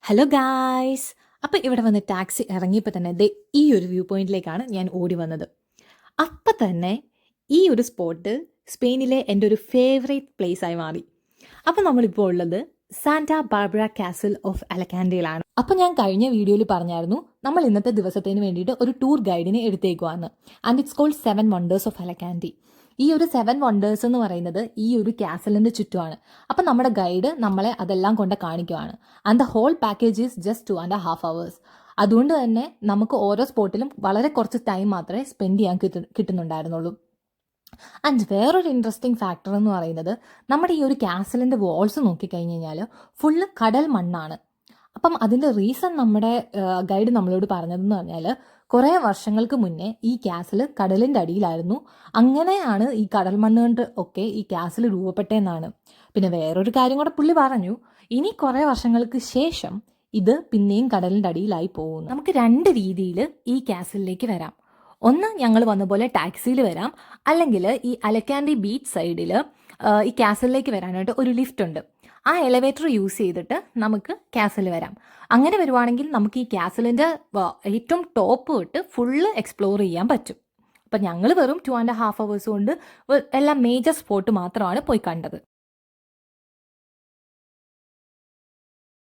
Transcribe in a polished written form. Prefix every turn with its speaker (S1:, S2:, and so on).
S1: Hello guys. അപ്പം ഇവിടെ വന്ന് ടാക്സി ഇറങ്ങിയപ്പോൾ തന്നെ ഈ ഒരു വ്യൂ പോയിന്റിലേക്കാണ് ഞാൻ ഓടി വന്നത്. അപ്പം തന്നെ ഈ ഒരു സ്പോട്ട് സ്പെയിനിലെ എൻ്റെ ഒരു ഫേവറേറ്റ് പ്ലേസ് ആയി മാറി. അപ്പം നമ്മളിപ്പോൾ ഉള്ളത് സാന്റാ ബാർബറ കാസിൽ ഓഫ് അലക്കാൻഡയിലാണ്. അപ്പം ഞാൻ കഴിഞ്ഞ വീഡിയോയിൽ പറഞ്ഞായിരുന്നു നമ്മൾ ഇന്നത്തെ ദിവസത്തിന് വേണ്ടിയിട്ട് ഒരു ടൂർ ഗൈഡിനെ എടുത്തേക്കുവാന്ന്. And it's called 7 wonders of അലക്കാൻഡി. ഈ ഒരു 7 വണ്ടേഴ്സ് എന്ന് പറയുന്നത് ഈ ഒരു കാസലിൻ്റെ ചുറ്റുമാണ്. അപ്പം നമ്മുടെ ഗൈഡ് നമ്മളെ അതെല്ലാം കൊണ്ട് കാണിക്കുവാണ്. And the whole package is just 2.5 hours. അതുകൊണ്ട് തന്നെ നമുക്ക് ഓരോ സ്പോട്ടിലും വളരെ കുറച്ച് ടൈം മാത്രമേ സ്പെൻഡ് ചെയ്യാൻ കിട്ടുന്നുണ്ടായിരുന്നുള്ളൂ. ആൻഡ് വേറൊരു ഇൻട്രസ്റ്റിംഗ് ഫാക്ടർ എന്ന് പറയുന്നത് നമ്മുടെ ഈ ഒരു കാസലിൻ്റെ വാൾസ് നോക്കിക്കഴിഞ്ഞ് കഴിഞ്ഞാൽ ഫുള്ള് കടൽ മണ്ണാണ്. അപ്പം അതിൻ്റെ റീസൺ നമ്മുടെ ഗൈഡ് നമ്മളോട് പറഞ്ഞതെന്ന് പറഞ്ഞാൽ കുറേ വർഷങ്ങൾക്ക് മുന്നേ ഈ കാസിൽ കടലിൻ്റെ അടിയിലായിരുന്നു. അങ്ങനെയാണ് ഈ കടൽ മണ്ണ് കൊണ്ട് ഒക്കെ ഈ കാസിൽ രൂപപ്പെട്ടതെന്നാണ്. പിന്നെ വേറൊരു കാര്യം കൂടെ പുള്ളി പറഞ്ഞു, ഇനി കുറേ വർഷങ്ങൾക്ക് ശേഷം ഇത് പിന്നെയും കടലിൻ്റെ അടിയിലായി പോകുന്നു. നമുക്ക് 2 രീതിയിൽ ഈ കാസിലേക്ക് വരാം. ഒന്ന്, ഞങ്ങൾ വന്ന പോലെ ടാക്സിയിൽ വരാം, അല്ലെങ്കിൽ ഈ അലക്കാൻഡി ബീച്ച് സൈഡിൽ ഈ കാസലിലേക്ക് വരാനായിട്ട് ഒരു ലിഫ്റ്റ് ഉണ്ട്. ആ എലവേറ്റർ യൂസ് ചെയ്തിട്ട് നമുക്ക് കാസിൽ വരാം. അങ്ങനെ വരുവാണെങ്കിൽ നമുക്ക് ഈ കാസലിൻ്റെ ഏറ്റവും ടോപ്പ് തൊട്ട് ഫുള്ള് എക്സ്പ്ലോർ ചെയ്യാൻ പറ്റും. അപ്പം ഞങ്ങൾ വെറും 2.5 hours കൊണ്ട് എല്ലാ മേജർ സ്പോട്ട് മാത്രമാണ് പോയി കണ്ടത്.